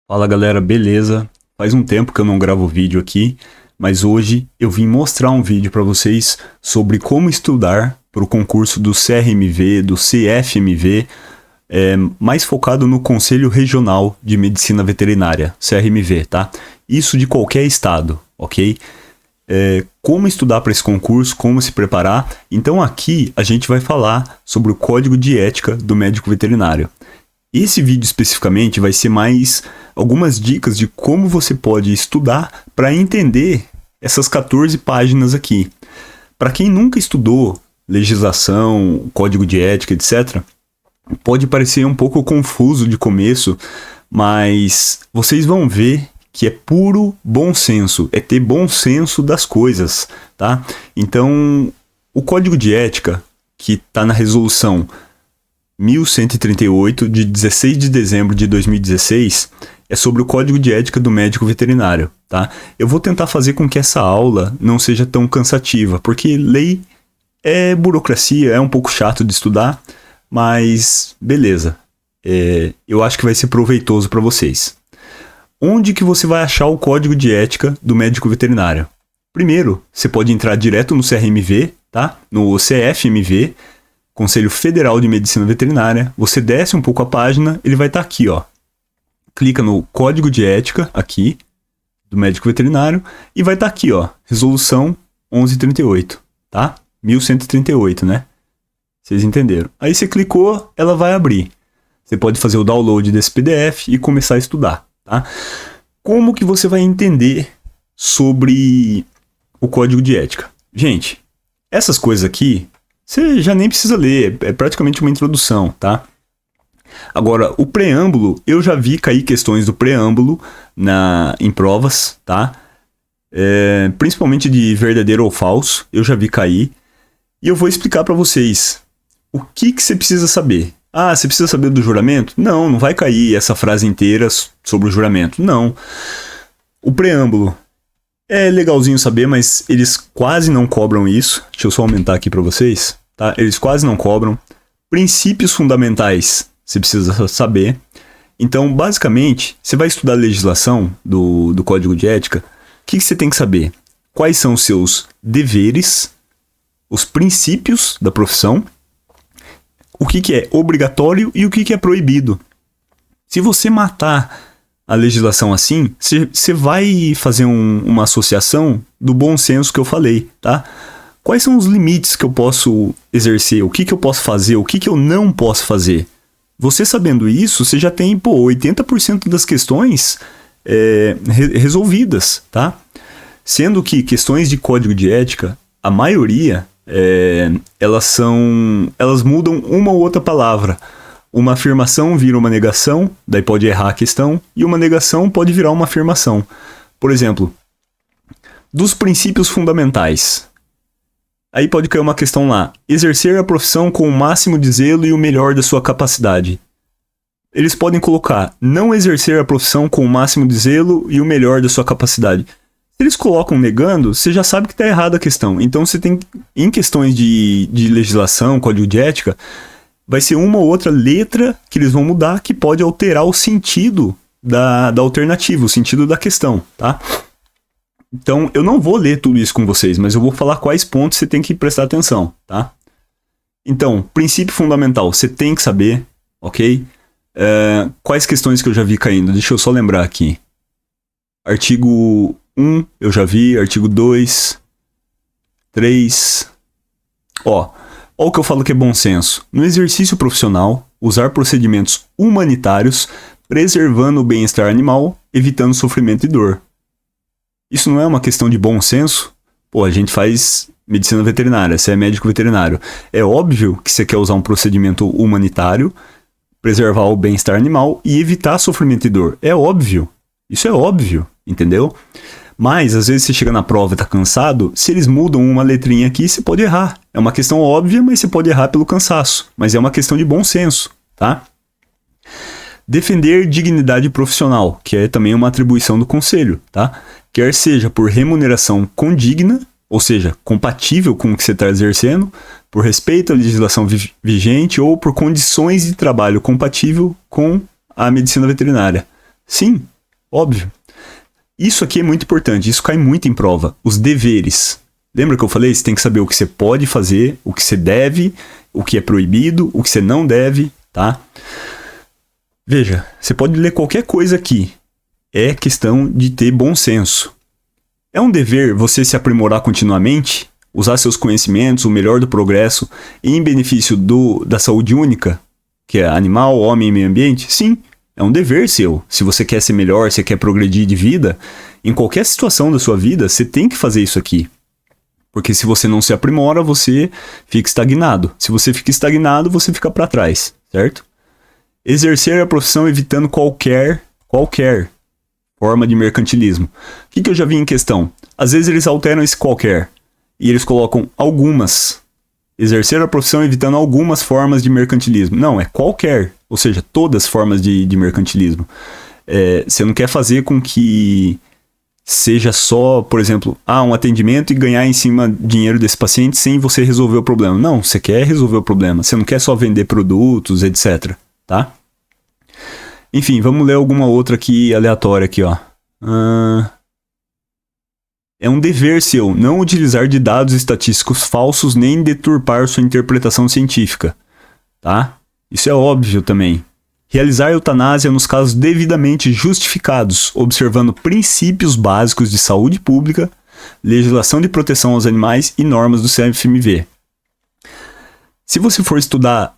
Fala galera, beleza? Faz um tempo que eu não gravo vídeo aqui, mas hoje eu vim mostrar um vídeo para vocês sobre como estudar para o concurso do CRMV, do CFMV, mais focado no Conselho Regional de Medicina Veterinária, CRMV, tá? Isso de qualquer estado, ok? Como estudar para esse concurso, como se preparar. Então aqui a gente vai falar sobre o Código de Ética do Médico Veterinário. Esse vídeo especificamente vai ser mais algumas dicas de como você pode estudar para entender essas 14 páginas aqui. Para quem nunca estudou legislação, código de ética, etc., pode parecer um pouco confuso de começo, mas vocês vão ver que é puro bom senso, é ter bom senso das coisas, tá? Então, o código de ética, que está na resolução 1138, de 16 de dezembro de 2016, é sobre o Código de Ética do Médico Veterinário, tá? Eu vou tentar fazer com que essa aula não seja tão cansativa, porque lei é burocracia, é um pouco chato de estudar, mas beleza. Eu acho que vai ser proveitoso para vocês. Onde que você vai achar o Código de Ética do Médico Veterinário? Primeiro, você pode entrar direto no CRMV, tá? No CFMV, Conselho Federal de Medicina Veterinária. Você desce um pouco a página, ele vai estar aqui, ó. Clica no Código de Ética, aqui, do Médico Veterinário, e vai estar aqui, ó, Resolução 1138, tá? 1138, né? Vocês entenderam. Aí você clicou, ela vai abrir. Você pode fazer o download desse PDF e começar a estudar, tá? Como que você vai entender sobre o Código de Ética? Gente, essas coisas aqui você já nem precisa ler, é praticamente uma introdução, tá? Agora, o preâmbulo, eu já vi cair questões do preâmbulo em provas, tá? Principalmente de verdadeiro ou falso, eu já vi cair. E eu vou explicar para vocês o que você precisa saber. Ah, você precisa saber do juramento? Não, não vai cair essa frase inteira sobre o juramento, não. O preâmbulo é legalzinho saber, mas eles quase não cobram isso. Deixa eu só aumentar aqui para vocês, tá? Eles quase não cobram. Princípios fundamentais, você precisa saber. Então, basicamente, você vai estudar a legislação do Código de Ética. O que você tem que saber? Quais são os seus deveres, os princípios da profissão, o que é obrigatório e o que é proibido. Se você matar a legislação assim, você vai fazer uma associação do bom senso que eu falei, tá? Quais são os limites que eu posso exercer? O que eu posso fazer? O que eu não posso fazer? Você sabendo isso, você já tem, 80% das questões resolvidas, tá? Sendo que questões de código de ética, a maioria, elas mudam uma ou outra palavra. Uma afirmação vira uma negação, daí pode errar a questão, e uma negação pode virar uma afirmação. Por exemplo, dos princípios fundamentais. Aí pode cair uma questão lá. Exercer a profissão com o máximo de zelo e o melhor da sua capacidade. Eles podem colocar, não exercer a profissão com o máximo de zelo e o melhor da sua capacidade. Se eles colocam negando, você já sabe que está errada a questão. Então você tem, em questões de legislação, código de ética, vai ser uma ou outra letra que eles vão mudar que pode alterar o sentido da alternativa, o sentido da questão, tá? Então, eu não vou ler tudo isso com vocês, mas eu vou falar quais pontos você tem que prestar atenção, tá? Então, princípio fundamental, você tem que saber, ok? Quais questões que eu já vi caindo? Deixa eu só lembrar aqui. Artigo 1, eu já vi. Artigo 2, 3... Ó o que eu falo que é bom senso. No exercício profissional, usar procedimentos humanitários, preservando o bem-estar animal, evitando sofrimento e dor. Isso não é uma questão de bom senso? A gente faz medicina veterinária, você é médico veterinário. É óbvio que você quer usar um procedimento humanitário, preservar o bem-estar animal e evitar sofrimento e dor. É óbvio. Isso é óbvio, entendeu? Mas, às vezes, você chega na prova e tá cansado, se eles mudam uma letrinha aqui, você pode errar. É uma questão óbvia, mas você pode errar pelo cansaço. Mas é uma questão de bom senso, tá? Defender dignidade profissional, que é também uma atribuição do conselho, tá? Quer seja por remuneração condigna, ou seja, compatível com o que você está exercendo, por respeito à legislação vigente ou por condições de trabalho compatível com a medicina veterinária. Sim, Óbvio. Isso aqui é muito importante, isso cai muito em prova. Os deveres. Lembra que eu falei? Você tem que saber o que você pode fazer, o que você deve, o que é proibido, o que você não deve, tá? Veja, você pode ler qualquer coisa aqui. É questão de ter bom senso. É um dever você se aprimorar continuamente, usar seus conhecimentos, o melhor do progresso, em benefício da saúde única, que é animal, homem e meio ambiente? Sim, é um dever seu. Se você quer ser melhor, você quer progredir de vida, em qualquer situação da sua vida, você tem que fazer isso aqui. Porque se você não se aprimora, você fica estagnado. Se você fica estagnado, você fica para trás, certo? Exercer a profissão evitando qualquer forma de mercantilismo. O que eu já vi em questão? Às vezes eles alteram esse qualquer e eles colocam algumas. Exercer a profissão evitando algumas formas de mercantilismo. Não, é qualquer, ou seja, todas as formas de mercantilismo. Você não quer fazer com que seja só, por exemplo, um atendimento e ganhar em cima dinheiro desse paciente sem você resolver o problema. Não, você quer resolver o problema. Você não quer só vender produtos, etc. Tá? Enfim, vamos ler alguma outra aqui aleatória aqui, ó. É um dever seu não utilizar de dados estatísticos falsos nem deturpar sua interpretação científica, tá? Isso é óbvio também. Realizar eutanásia nos casos devidamente justificados, observando princípios básicos de saúde pública, legislação de proteção aos animais e normas do CFMV. Se você for estudar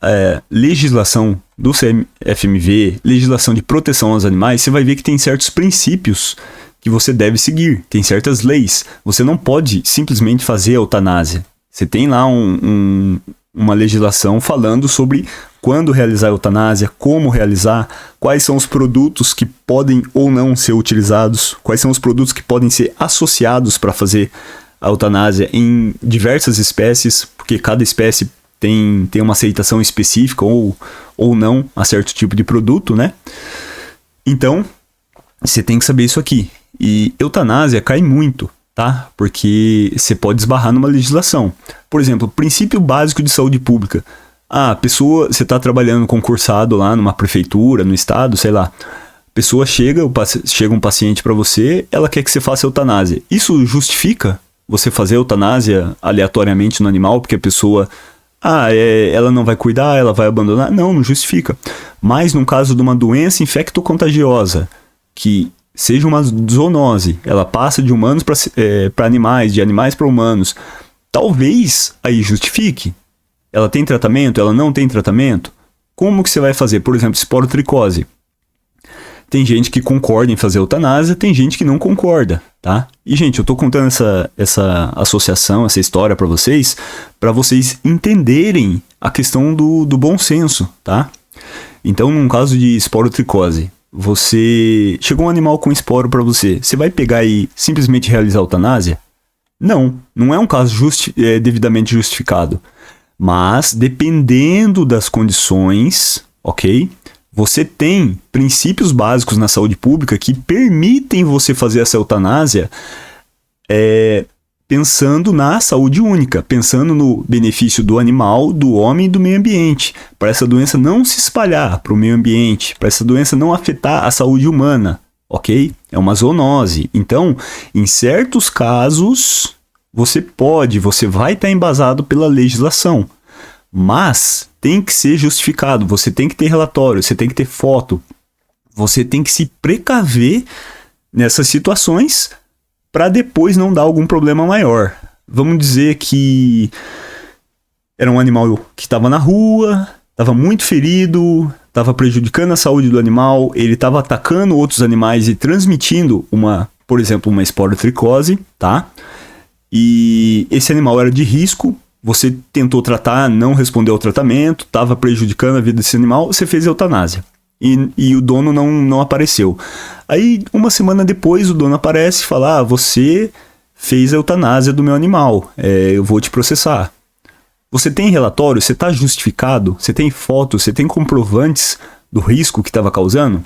legislação do CFMV, legislação de proteção aos animais, você vai ver que tem certos princípios que você deve seguir. Tem certas leis. Você não pode simplesmente fazer a eutanásia. Você tem lá uma legislação falando sobre quando realizar a eutanásia, como realizar, quais são os produtos que podem ou não ser utilizados, quais são os produtos que podem ser associados para fazer a eutanásia em diversas espécies, porque cada espécie tem uma aceitação específica ou não a certo tipo de produto, né? Então, você tem que saber isso aqui. E eutanásia cai muito, tá? Porque você pode esbarrar numa legislação. Por exemplo, princípio básico de saúde pública. A pessoa, você está trabalhando concursado lá numa prefeitura, no estado, sei lá. A pessoa chega um paciente para você, ela quer que você faça eutanásia. Isso justifica você fazer eutanásia aleatoriamente no animal, porque a pessoa... ela não vai cuidar, ela vai abandonar? Não justifica. Mas no caso de uma doença infectocontagiosa, que seja uma zoonose, ela passa de humanos para animais, de animais para humanos, talvez aí justifique. Ela tem tratamento? Ela não tem tratamento? Como que você vai fazer? Por exemplo, esporotricose. Tem gente que concorda em fazer eutanásia, tem gente que não concorda, tá? E, gente, eu tô contando essa associação, essa história para vocês entenderem a questão do bom senso, tá? Então, num caso de esporotricose, chegou um animal com esporo para você vai pegar e simplesmente realizar a eutanásia? Não é um caso devidamente justificado. Mas, dependendo das condições, ok? Você tem princípios básicos na saúde pública que permitem você fazer essa eutanásia pensando na saúde única, pensando no benefício do animal, do homem e do meio ambiente, para essa doença não se espalhar para o meio ambiente, para essa doença não afetar a saúde humana, ok? É uma zoonose. Então, em certos casos, você vai estar embasado pela legislação, mas tem que ser justificado, você tem que ter relatório, você tem que ter foto, você tem que se precaver nessas situações para depois não dar algum problema maior. Vamos dizer que era um animal que estava na rua, estava muito ferido, estava prejudicando a saúde do animal, ele estava atacando outros animais e transmitindo por exemplo, uma esporotricose, tá? E esse animal era de risco, você tentou tratar, não respondeu ao tratamento, estava prejudicando a vida desse animal, você fez eutanásia. E o dono não apareceu. Aí, uma semana depois, o dono aparece e fala: você fez a eutanásia do meu animal, eu vou te processar. Você tem relatório? Você está justificado? Você tem fotos? Você tem comprovantes do risco que estava causando?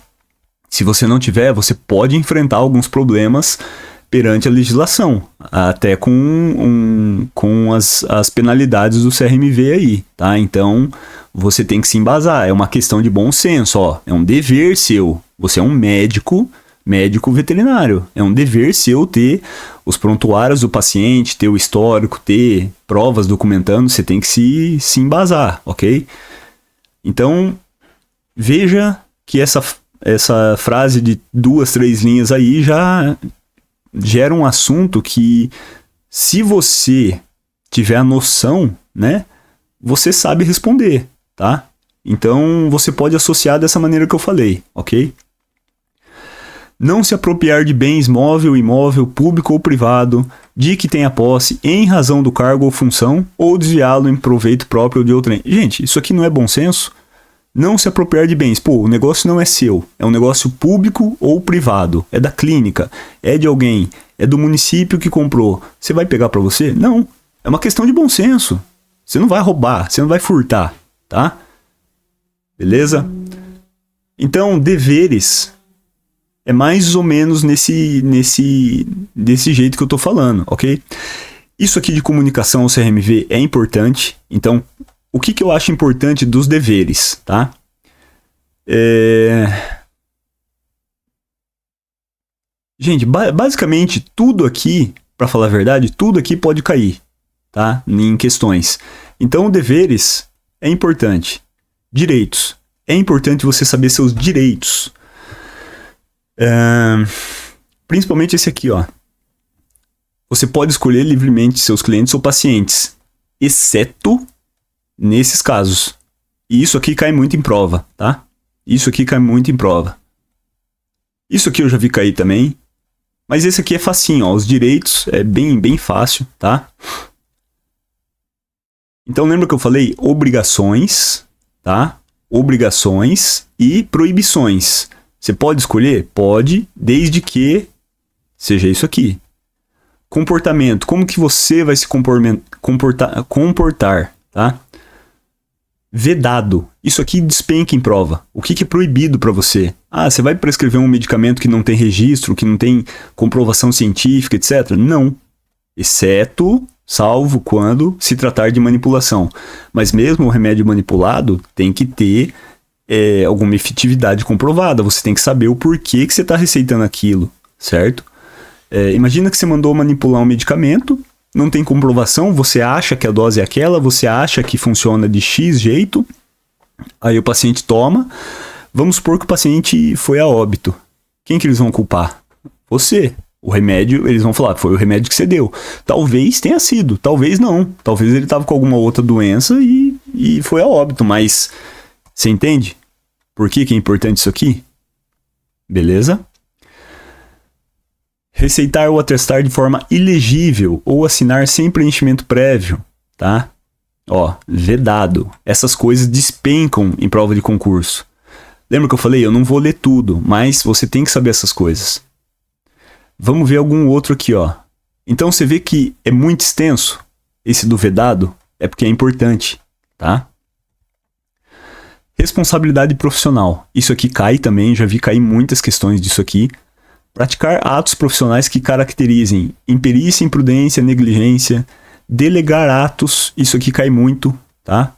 Se você não tiver, você pode enfrentar alguns problemas perante a legislação, até com as penalidades do CRMV aí, tá? Então, você tem que se embasar, é uma questão de bom senso, é um dever seu. Você é um médico, médico veterinário. É um dever seu ter os prontuários do paciente, ter o histórico, ter provas documentando, você tem que se embasar, ok? Então, veja que essa frase de 2, 3 linhas aí já gera um assunto que, se você tiver a noção, né, você sabe responder, tá? Então, você pode associar dessa maneira que eu falei, ok? Não se apropriar de bens móvel, imóvel, público ou privado, de que tenha posse em razão do cargo ou função, ou desviá-lo em proveito próprio ou de outrem. Gente, isso aqui não é bom senso? Não se apropriar de bens. Pô, o negócio não é seu. É um negócio público ou privado. É da clínica. É de alguém. É do município que comprou. Você vai pegar pra você? Não. É uma questão de bom senso. Você não vai roubar. Você não vai furtar. Tá? Beleza? Então, deveres é mais ou menos desse jeito que eu tô falando, ok? Isso aqui de comunicação ao CRMV é importante. Então, o que eu acho importante dos deveres, tá? Gente, basicamente tudo aqui, para falar a verdade, tudo aqui pode cair, tá? Em questões. Então, deveres é importante. Direitos. É importante você saber seus direitos. Principalmente esse aqui, ó. Você pode escolher livremente seus clientes ou pacientes, exceto nesses casos. E isso aqui cai muito em prova, tá? Isso aqui cai muito em prova. Isso aqui eu já vi cair também. Mas esse aqui é facinho, ó. Os direitos é bem fácil, tá? Então lembra que eu falei obrigações, tá? Obrigações e proibições. Você pode escolher? Pode, desde que seja isso aqui. Comportamento. Como que você vai se comportar, tá? Vedado. Isso aqui despenca em prova. O que é proibido para você? Ah, você vai prescrever um medicamento que não tem registro, que não tem comprovação científica, etc? Não. Exceto, salvo quando se tratar de manipulação. Mas mesmo o remédio manipulado tem que ter alguma efetividade comprovada. Você tem que saber o porquê que você está receitando aquilo, certo? Imagina que você mandou manipular um medicamento, não tem comprovação, você acha que a dose é aquela, você acha que funciona de X jeito, aí o paciente toma, vamos supor que o paciente foi a óbito. Quem que eles vão culpar? Você. O remédio, eles vão falar, foi o remédio que você deu. Talvez tenha sido, talvez não. Talvez ele estava com alguma outra doença e foi a óbito, mas você entende? Por que é importante isso aqui? Beleza? Receitar ou atestar de forma ilegível ou assinar sem preenchimento prévio, tá? Ó, vedado. Essas coisas despencam em prova de concurso. Lembra que eu falei? Eu não vou ler tudo, mas você tem que saber essas coisas. Vamos ver algum outro aqui, ó. Então você vê que é muito extenso. Esse do vedado é porque é importante, tá? Responsabilidade profissional. Isso aqui cai também, já vi cair muitas questões disso aqui. Praticar atos profissionais que caracterizem imperícia, imprudência, negligência. Delegar atos, isso aqui cai muito, tá?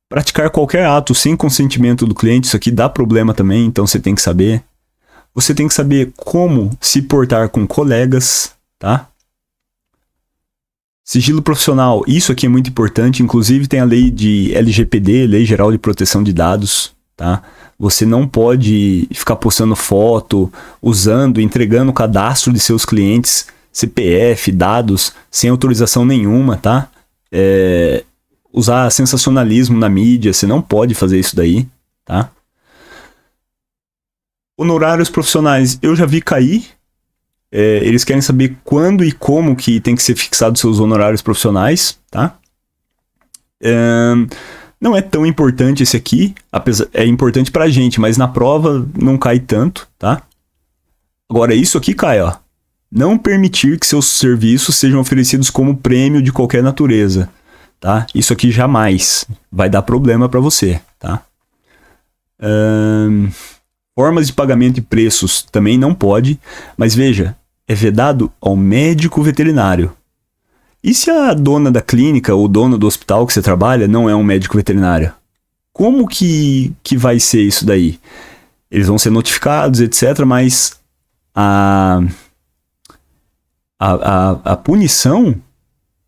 Praticar qualquer ato sem consentimento do cliente, isso aqui dá problema também, então você tem que saber. Você tem que saber como se portar com colegas, tá? Sigilo profissional, isso aqui é muito importante, inclusive tem a lei de LGPD, Lei Geral de Proteção de Dados, tá? Você não pode ficar postando foto, usando, entregando o cadastro de seus clientes, CPF, dados, sem autorização nenhuma, tá? Usar sensacionalismo na mídia, você não pode fazer isso daí, tá? Honorários profissionais, eu já vi cair. Eles querem saber quando e como que tem que ser fixados seus honorários profissionais, tá? Não é tão importante esse aqui, é importante pra gente, mas na prova não cai tanto, tá? Agora isso aqui cai, ó. Não permitir que seus serviços sejam oferecidos como prêmio de qualquer natureza, tá? Isso aqui jamais vai dar problema pra você, tá? Formas de pagamento e preços também não pode, mas veja, é vedado ao médico veterinário. E se a dona da clínica ou dono do hospital que você trabalha não é um médico veterinário? como que vai ser isso daí? Eles vão ser notificados, etc., mas a punição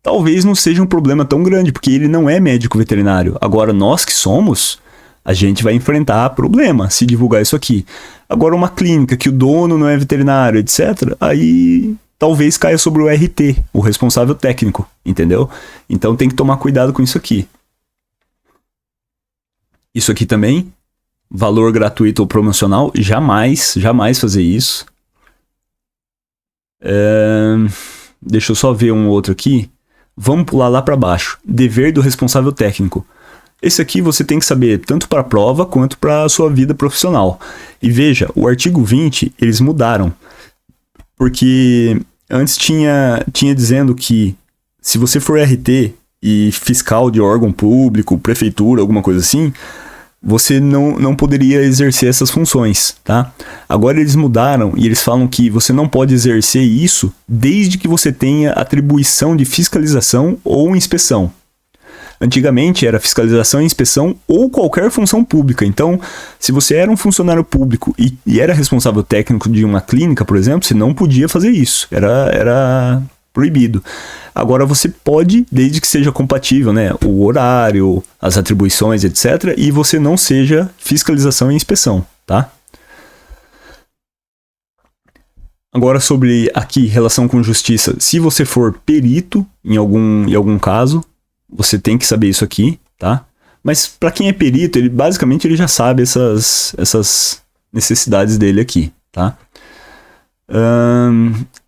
talvez não seja um problema tão grande, porque ele não é médico veterinário. Agora, nós que somos, a gente vai enfrentar problema se divulgar isso aqui. Agora, uma clínica que o dono não é veterinário, etc., aí talvez caia sobre o RT, o responsável técnico, entendeu? Então tem que tomar cuidado com isso aqui. Isso aqui também, valor gratuito ou promocional, jamais fazer isso. Deixa eu só ver um outro aqui. Vamos pular lá para baixo. Dever do responsável técnico. Esse aqui você tem que saber tanto para a prova quanto para a sua vida profissional. E veja, o artigo 20, eles mudaram. Porque antes tinha dizendo que se você for RT e fiscal de órgão público, prefeitura, alguma coisa assim, você não poderia exercer essas funções, tá? Agora eles mudaram e eles falam que você não pode exercer isso desde que você tenha atribuição de fiscalização ou inspeção. Antigamente era fiscalização e inspeção ou qualquer função pública. Então, se você era um funcionário público e era responsável técnico de uma clínica, por exemplo, você não podia fazer isso. Era proibido. Agora você pode, desde que seja compatível, né? O horário, as atribuições, etc. E você não seja fiscalização e inspeção, tá? Agora sobre aqui, relação com justiça. Se você for perito em algum caso, você tem que saber isso aqui, tá? Mas para quem é perito, ele basicamente já sabe essas necessidades dele aqui, tá?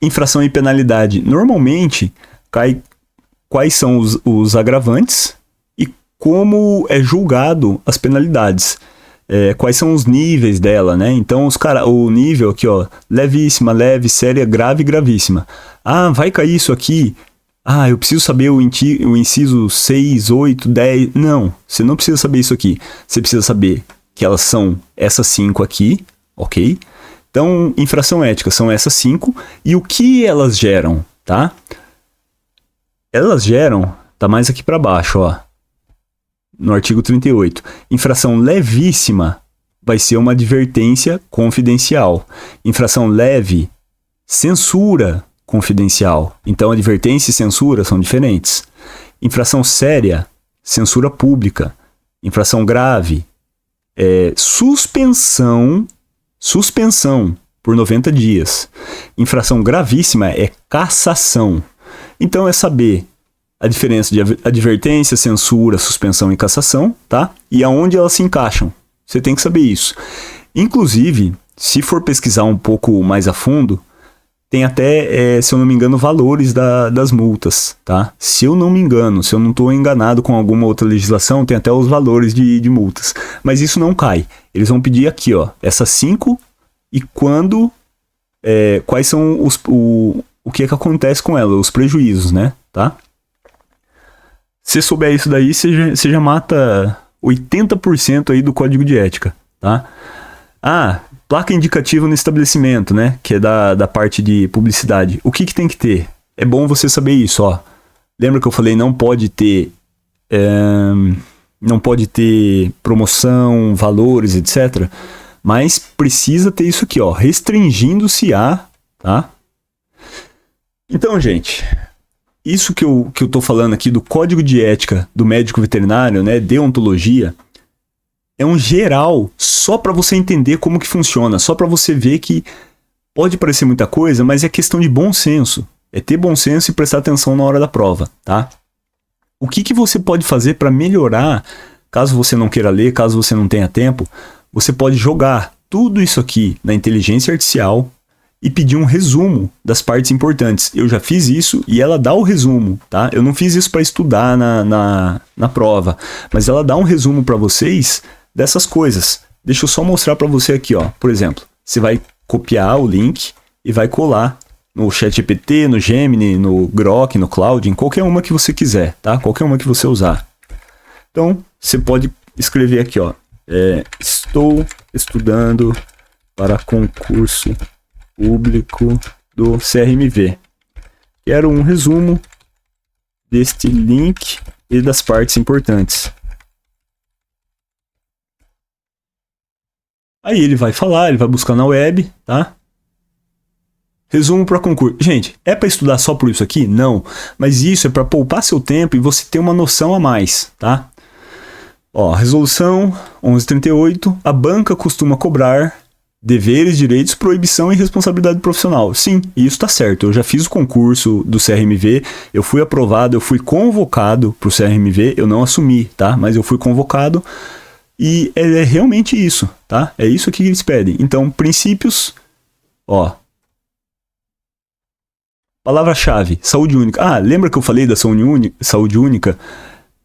Infração e penalidade. Normalmente, quais são os agravantes e como é julgado as penalidades. Quais são os níveis dela, né? Então, o nível aqui, ó, levíssima, leve, séria, grave e gravíssima. Ah, vai cair isso aqui. Ah, eu preciso saber o inciso 6, 8, 10. Não, você não precisa saber isso aqui. Você precisa saber que elas são essas 5 aqui, ok? Então, infração ética são essas 5. E o que elas geram, tá? Elas geram, tá mais aqui para baixo, ó. No artigo 38. Infração levíssima vai ser uma advertência confidencial. Infração leve, censura confidencial. Então, advertência e censura são diferentes. Infração séria, censura pública. Infração grave, suspensão por 90 dias. Infração gravíssima é cassação. Então, é saber a diferença de advertência, censura, suspensão e cassação, tá? E aonde elas se encaixam. Você tem que saber isso. Inclusive, se for pesquisar um pouco mais a fundo, tem até, se eu não me engano, valores das multas, tá? Se eu não me engano, se eu não estou enganado com alguma outra legislação, tem até os valores de multas. Mas isso não cai. Eles vão pedir aqui, ó, essas 5 e quando, quais são o que acontece com ela, os prejuízos, né? Tá? Se souber isso daí, você já mata 80% aí do código de ética, tá? Ah, placa indicativa no estabelecimento, né? Que é da parte de publicidade. O que tem que ter? É bom você saber isso, ó. Lembra que eu falei não pode ter promoção, valores, etc. Mas precisa ter isso aqui, ó. Restringindo-se a, tá? Então, gente, isso que eu tô falando aqui do código de ética do médico veterinário, né? Deontologia, é um geral só para você entender como que funciona, só para você ver que pode parecer muita coisa, mas é questão de bom senso. É ter bom senso e prestar atenção na hora da prova, tá? O que você pode fazer para melhorar, caso você não queira ler, caso você não tenha tempo, você pode jogar tudo isso aqui na inteligência artificial e pedir um resumo das partes importantes. Eu já fiz isso e ela dá o resumo, tá? Eu não fiz isso para estudar na prova, mas ela dá um resumo para vocês dessas coisas. Deixa eu só mostrar para você aqui, ó. Por exemplo, você vai copiar o link e vai colar no ChatGPT, no Gemini, no Grok, no Cloud, em qualquer uma que você quiser, tá? Qualquer uma que você usar. Então, você pode escrever aqui, ó. Estou estudando para concurso público do CRMV. Quero um resumo deste link e das partes importantes. Aí ele vai falar, ele vai buscar na web, tá? Resumo para concurso. Gente, é para estudar só por isso aqui? Não. Mas isso é para poupar seu tempo e você ter uma noção a mais, tá? Ó, resolução 1138. A banca costuma cobrar deveres, direitos, proibição e responsabilidade profissional. Sim, isso tá certo. Eu já fiz o concurso do CRMV, eu fui aprovado, eu fui convocado pro CRMV, eu não assumi, tá? Mas eu fui convocado e é realmente isso, tá? É isso aqui que eles pedem. Então, princípios, ó. Palavra-chave, saúde única. Ah, lembra que eu falei da saúde única?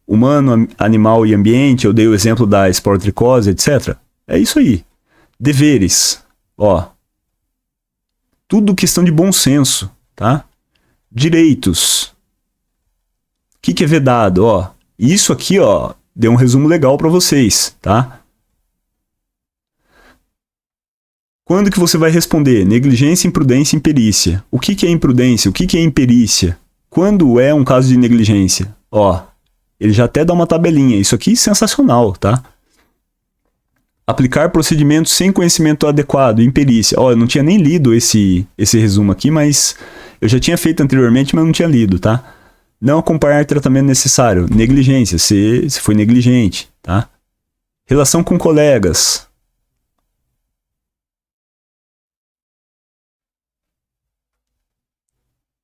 Humano, animal e ambiente, eu dei o exemplo da esporotricose, etc. É isso aí. Deveres, ó. Tudo questão de bom senso, tá? Direitos. O que é vedado, ó? Isso aqui, ó, deu um resumo legal para vocês, tá? Quando que você vai responder? Negligência, imprudência e imperícia. O que é imprudência? O que é imperícia? Quando é um caso de negligência? Ó, ele já até dá uma tabelinha. Isso aqui é sensacional, tá? Aplicar procedimentos sem conhecimento adequado, imperícia. Ó, eu não tinha nem lido esse resumo aqui, mas eu já tinha feito anteriormente, mas não tinha lido, tá? Não acompanhar tratamento necessário, negligência, se foi negligente, tá? Relação com colegas.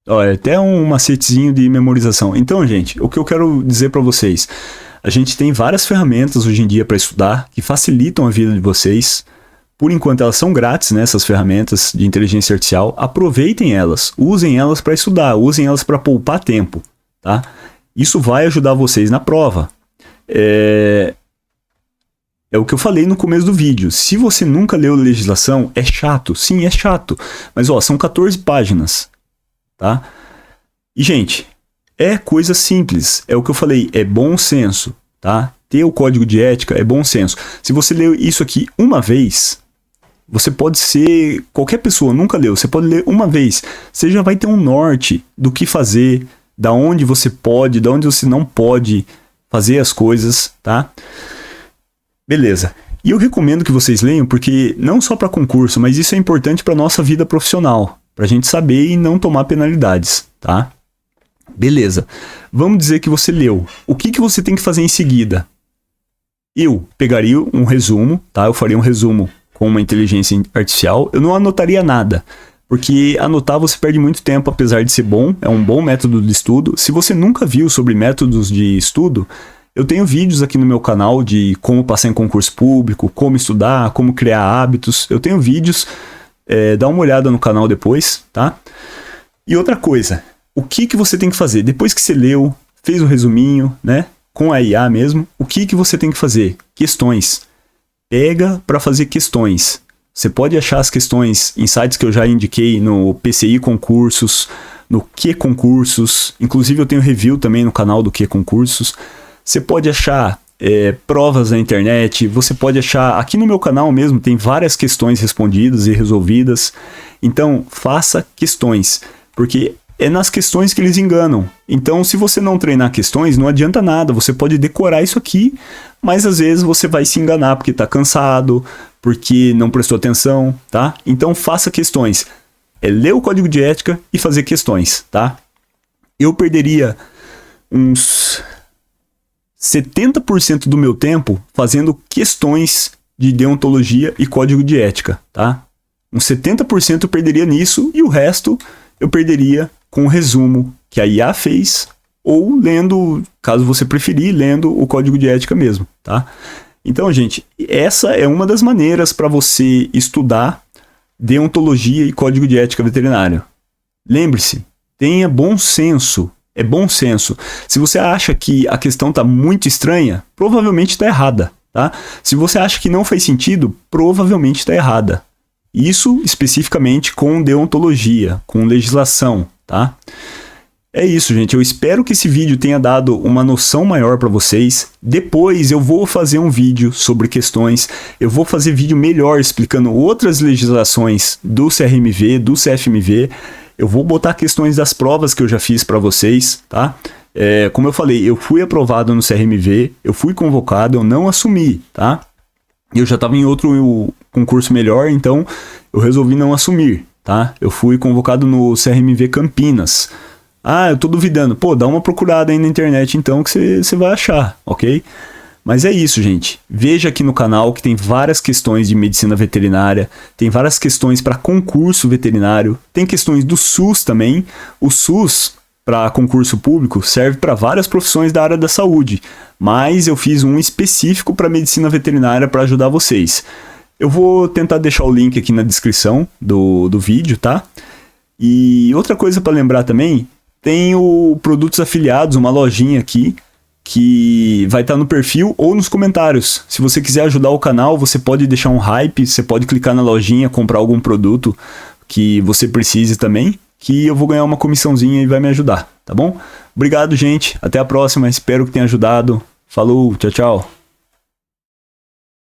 Ó, é até um macetezinho de memorização. Então, gente, o que eu quero dizer para vocês, a gente tem várias ferramentas hoje em dia para estudar que facilitam a vida de vocês. Por enquanto elas são grátis, né, essas ferramentas de inteligência artificial. Aproveitem elas, usem elas para estudar, usem elas para poupar tempo, tá? Isso vai ajudar vocês na prova. É o que eu falei no começo do vídeo. Se você nunca leu legislação, é chato. Sim, é chato. Mas, ó, são 14 páginas. Tá? E, gente, é coisa simples. É o que eu falei, é bom senso, tá? Ter o código de ética é bom senso. Se você leu isso aqui uma vez, você pode ser... Qualquer pessoa nunca leu, você pode ler uma vez. Você já vai ter um norte do que fazer, da onde você pode, da onde você não pode fazer as coisas, tá? Beleza. E eu recomendo que vocês leiam, porque não só para concurso, mas isso é importante para nossa vida profissional. Pra gente saber e não tomar penalidades, tá? Beleza. Vamos dizer que você leu. O que você tem que fazer em seguida? Eu pegaria um resumo, tá? Eu faria um resumo com uma inteligência artificial. Eu não anotaria nada, porque anotar você perde muito tempo, apesar de ser bom. É um bom método de estudo. Se você nunca viu sobre métodos de estudo, eu tenho vídeos aqui no meu canal de como passar em concurso público, como estudar, como criar hábitos. Eu tenho vídeos... dá uma olhada no canal depois, tá? E outra coisa, o que você tem que fazer? Depois que você leu, fez o resuminho, né? Com a IA mesmo, o que você tem que fazer? Questões. Pega para fazer questões. Você pode achar as questões em sites que eu já indiquei no PCI Concursos, no Que Concursos. Inclusive eu tenho review também no canal do Que Concursos. Você pode achar... provas na internet, você pode achar, aqui no meu canal mesmo tem várias questões respondidas e resolvidas, então faça questões, porque é nas questões que eles enganam. Então se você não treinar questões, não adianta nada, você pode decorar isso aqui, mas às vezes você vai se enganar porque está cansado, porque não prestou atenção, tá? Então faça questões, ler o código de ética e fazer questões, tá? Eu perderia uns 70% do meu tempo fazendo questões de deontologia e código de ética, tá? Uns 70% eu perderia nisso e o resto eu perderia com o resumo que a IA fez ou lendo, caso você preferir, lendo o código de ética mesmo, tá? Então, gente, essa é uma das maneiras para você estudar deontologia e código de ética veterinário. Lembre-se, tenha bom senso. É bom senso. Se você acha que a questão está muito estranha, provavelmente está errada, tá? Se você acha que não faz sentido, provavelmente está errada. Isso especificamente com deontologia, com legislação, tá? É isso, gente. Eu espero que esse vídeo tenha dado uma noção maior para vocês. Depois eu vou fazer um vídeo sobre questões. Eu vou fazer vídeo melhor explicando outras legislações do CRMV, do CFMV. Eu vou botar questões das provas que eu já fiz para vocês, tá? Como eu falei, eu fui aprovado no CRMV, eu fui convocado, eu não assumi, tá? Eu já estava em outro concurso melhor, então eu resolvi não assumir, tá? Eu fui convocado no CRMV Campinas. Ah, eu tô duvidando. Pô, dá uma procurada aí na internet então que você vai achar, ok? Mas é isso, gente. Veja aqui no canal que tem várias questões de medicina veterinária, tem várias questões para concurso veterinário, tem questões do SUS também. O SUS, para concurso público, serve para várias profissões da área da saúde, mas eu fiz um específico para medicina veterinária para ajudar vocês. Eu vou tentar deixar o link aqui na descrição do vídeo, tá? E outra coisa para lembrar também, tem o Produtos Afiliados, uma lojinha aqui, que vai estar no perfil ou nos comentários. Se você quiser ajudar o canal, você pode deixar um hype, você pode clicar na lojinha, comprar algum produto que você precise também, que eu vou ganhar uma comissãozinha e vai me ajudar, tá bom? Obrigado, gente. Até a próxima. Espero que tenha ajudado. Falou, tchau, tchau.